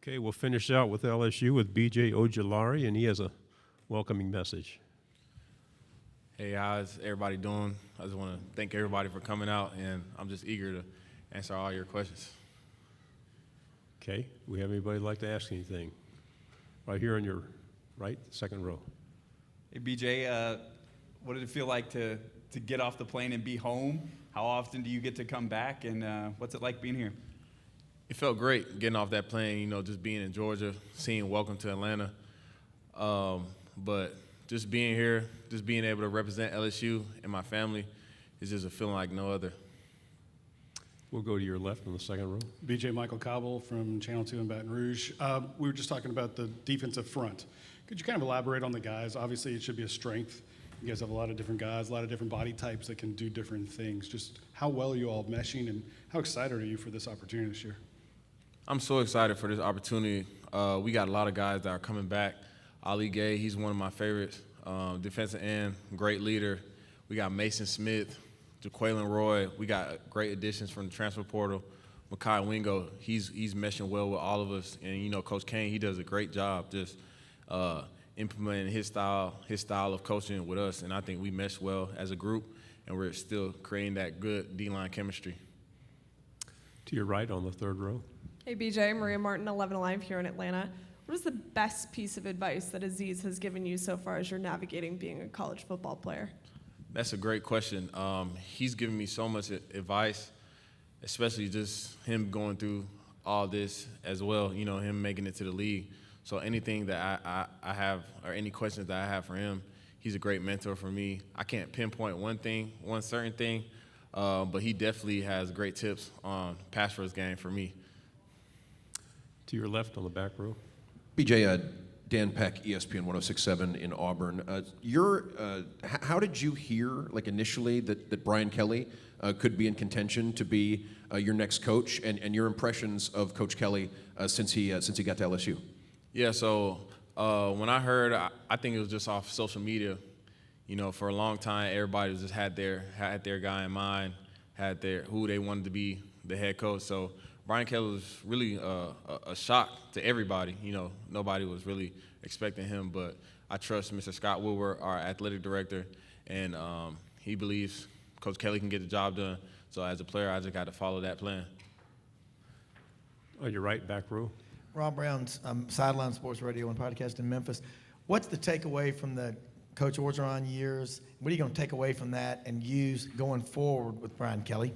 Okay, we'll finish out with LSU with BJ Ojulari, and he has a welcoming message. Hey, how's everybody doing? I just want to thank everybody for coming out, and I'm just eager to answer all your questions. Okay, do we have anybody like to ask anything? Right here on your right, second row. Hey, BJ, what did it feel like to get off the plane and be home? How often do you get to come back, and what's it like being here? It felt great getting off that plane, you know, just being in Georgia, seeing Welcome to Atlanta. But just being here, just being able to represent LSU and my family is just a feeling like no other. We'll go to your left on the second row. BJ Michael Cobble from Channel 2 in Baton Rouge. We were just talking about the defensive front. Could you kind of elaborate on the guys? Obviously, it should be a strength. You guys have a lot of different guys, a lot of different body types that can do different things. Just how well are you all meshing, and how excited are you for this opportunity this year? I'm so excited for this opportunity. We got a lot of guys that are coming back. Ali Gay, he's one of my favorites. Defensive end, great leader. We got Mason Smith, Jaquelin Roy. We got great additions from the transfer portal. Makai Wingo, he's meshing well with all of us. And, you know, Coach Kane, he does a great job just implementing his style of coaching with us. And I think we mesh well as a group, and we're still creating that good D-line chemistry. To your right on the third row. Hey, BJ, Maria Martin, 11 Alive here in Atlanta. What is the best piece of advice that Aziz has given you so far as you're navigating being a college football player? That's a great question. He's given me so much advice, especially just him going through all this as well, you know, him making it to the league. So anything that I have or any questions that I have for him, he's a great mentor for me. I can't pinpoint one certain thing, but he definitely has great tips on pass rush game for me. To your left on the back row. BJ, Dan Peck, ESPN 106.7 in Auburn. How did you hear, like initially, that Brian Kelly could be in contention to be your next coach, and your impressions of Coach Kelly since he got to LSU? Yeah, so when I heard, I think it was just off social media. You know, for a long time, everybody just had their guy in mind, had who they wanted to be the head coach. So Brian Kelly was really a shock to everybody. You know, nobody was really expecting him, but I trust Mr. Scott Woodward, our athletic director, and he believes Coach Kelly can get the job done. So as a player, I just got to follow that plan. On your right, back row. Rob Brown's Sideline Sports Radio and podcast in Memphis. What's the takeaway from the Coach Orgeron years? What are you going to take away from that and use going forward with Brian Kelly?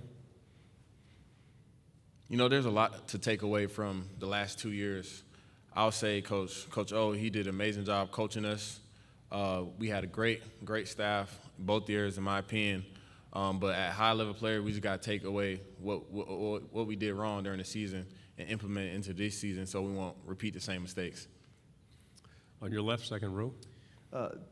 You know, there's a lot to take away from the last 2 years. I'll say Coach O, he did an amazing job coaching us. We had a great staff both years, in my opinion. But at high-level player, we just got to take away what we did wrong during the season and implement it into this season so we won't repeat the same mistakes. On your left, second row.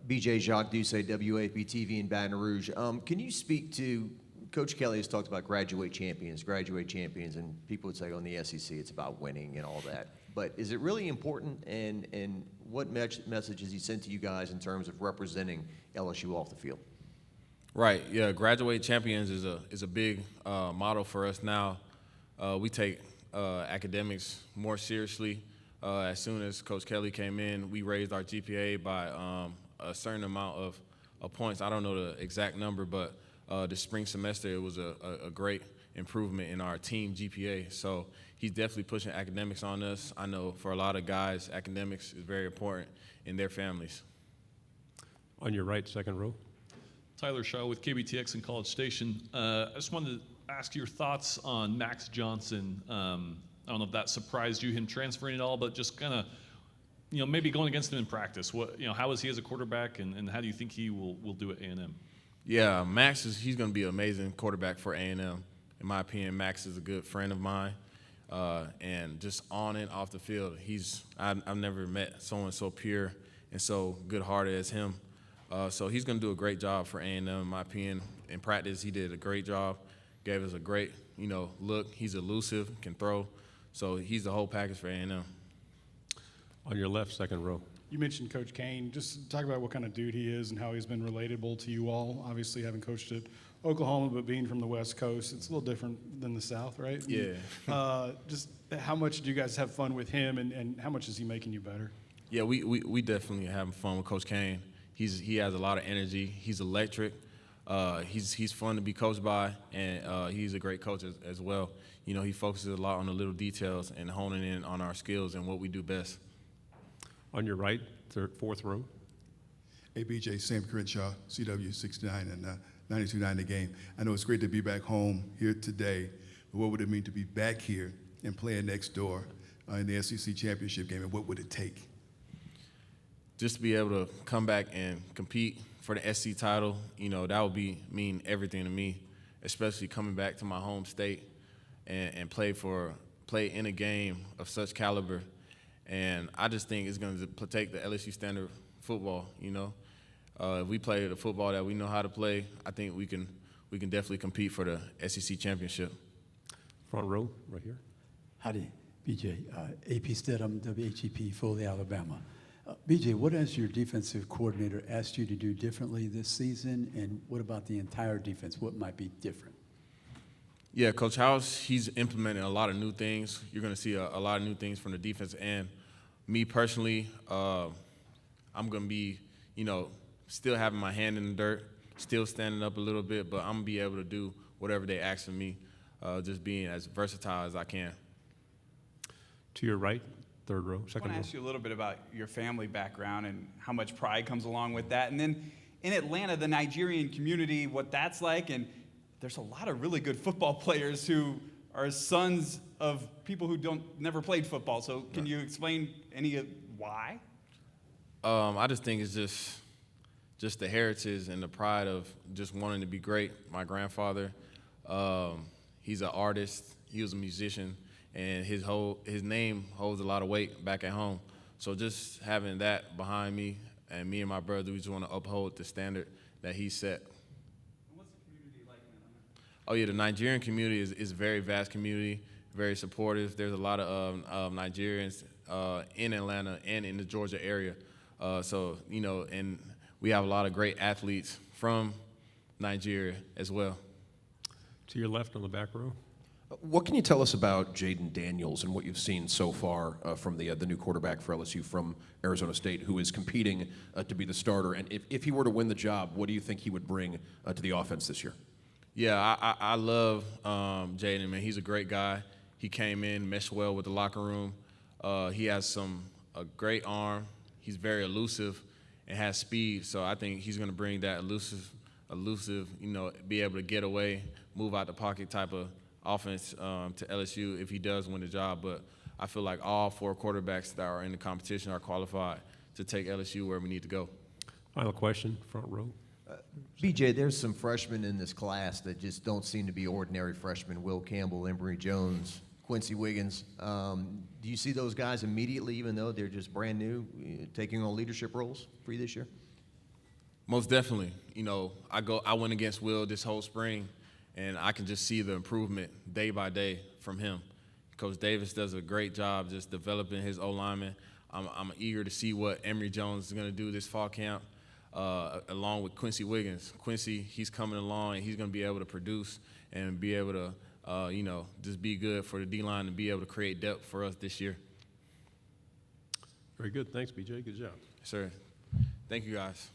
BJ Jacques Duce, WAP-TV in Baton Rouge. Can you speak to Coach Kelly has talked about graduate champions, and people would say on the SEC it's about winning and all that. But is it really important, and what message has he sent to you guys in terms of representing LSU off the field? Right, yeah, graduate champions is a big motto for us now. We take academics more seriously. As soon as Coach Kelly came in, we raised our GPA by a certain amount of points. I don't know the exact number, but the spring semester, it was a great improvement in our team GPA. So he's definitely pushing academics on us. I know for a lot of guys, academics is very important in their families. On your right, second row. Tyler Shaw with KBTX in College Station. I just wanted to ask your thoughts on Max Johnson. I don't know if that surprised you, him transferring at all, but just kind of, you know, maybe going against him in practice. How is he as a quarterback, and how do you think he will do at A&M? Yeah, Max he's going to be an amazing quarterback for A&M. In my opinion, Max is a good friend of mine, and just on and off the field, I've never met someone so pure and so good-hearted as him. So he's going to do a great job for A&M, in my opinion. In practice, he did a great job, gave us a great, look. He's elusive, can throw, so he's the whole package for A&M. On your left, second row. You mentioned Coach Kane. Just talk about what kind of dude he is and how he's been relatable to you all, obviously having coached at Oklahoma, but being from the West Coast, it's a little different than the South, right? Yeah. Just how much do you guys have fun with him, and how much is he making you better? Yeah, we definitely having fun with Coach Kane. He has a lot of energy. He's electric. He's fun to be coached by, and he's a great coach as well. You know, he focuses a lot on the little details and honing in on our skills and what we do best. On your right, fourth row. Hey, BJ, Sam Crenshaw, CW 69 and 92.9 The Game. I know it's great to be back home here today, but what would it mean to be back here and playing next door in the SEC championship game, and what would it take? Just to be able to come back and compete for the SC title, you know, that would mean everything to me, especially coming back to my home state and play in a game of such caliber. And I just think it's going to take the LSU standard football, you know. If we play the football that we know how to play, I think we can definitely compete for the SEC championship. Front row, right here. Howdy, BJ. AP Stedham, WHEP, Foley, Alabama. BJ, what has your defensive coordinator asked you to do differently this season, and what about the entire defense? What might be different? Yeah, Coach House, he's implementing a lot of new things. You're going to see a lot of new things from the defense end. Me personally, I'm going to be, you know, still having my hand in the dirt, still standing up a little bit, but I'm going to be able to do whatever they ask of me, just being as versatile as I can. To your right, third row, I second want to row. ask you a little bit about your family background and how much pride comes along with that. And then in Atlanta, the Nigerian community, what that's like. And there's a lot of really good football players who are sons of people who never played football. So can you explain any of why? I just think it's just the heritage and the pride of just wanting to be great. My grandfather, he's an artist. He was a musician. And his name holds a lot of weight back at home. So just having that behind me, and me and my brother, we just want to uphold the standard that he set. And what's the community like in Atlanta? Oh yeah, the Nigerian community is a very vast community, very supportive. There's a lot of Nigerians in Atlanta and in the Georgia area. So, you know, and we have a lot of great athletes from Nigeria as well. To your left on the back row. What can you tell us about Jaden Daniels and what you've seen so far from the new quarterback for LSU from Arizona State, who is competing to be the starter? And if he were to win the job, what do you think he would bring to the offense this year? Yeah, I love Jaden, man. He's a great guy. He came in, meshed well with the locker room. He has a great arm. He's very elusive and has speed. So I think he's going to bring that elusive, you know, be able to get away, move out the pocket type of offense to LSU if he does win the job. But I feel like all four quarterbacks that are in the competition are qualified to take LSU where we need to go. Final question, front row. BJ, there's some freshmen in this class that just don't seem to be ordinary freshmen. Will Campbell, Emory Jones, Quincy Wiggins. Do you see those guys immediately, even though they're just brand new, taking on leadership roles for you this year? Most definitely. You know, I went against Will this whole spring, and I can just see the improvement day by day from him. Coach Davis does a great job just developing his O-lineman. I'm eager to see what Emory Jones is going to do this fall camp, along with Quincy Wiggins. Quincy, he's coming along, and he's going to be able to produce and be able to, you know, just be good for the D-line and be able to create depth for us this year. Very good. Thanks, BJ. Good job. Sir, thank you, guys.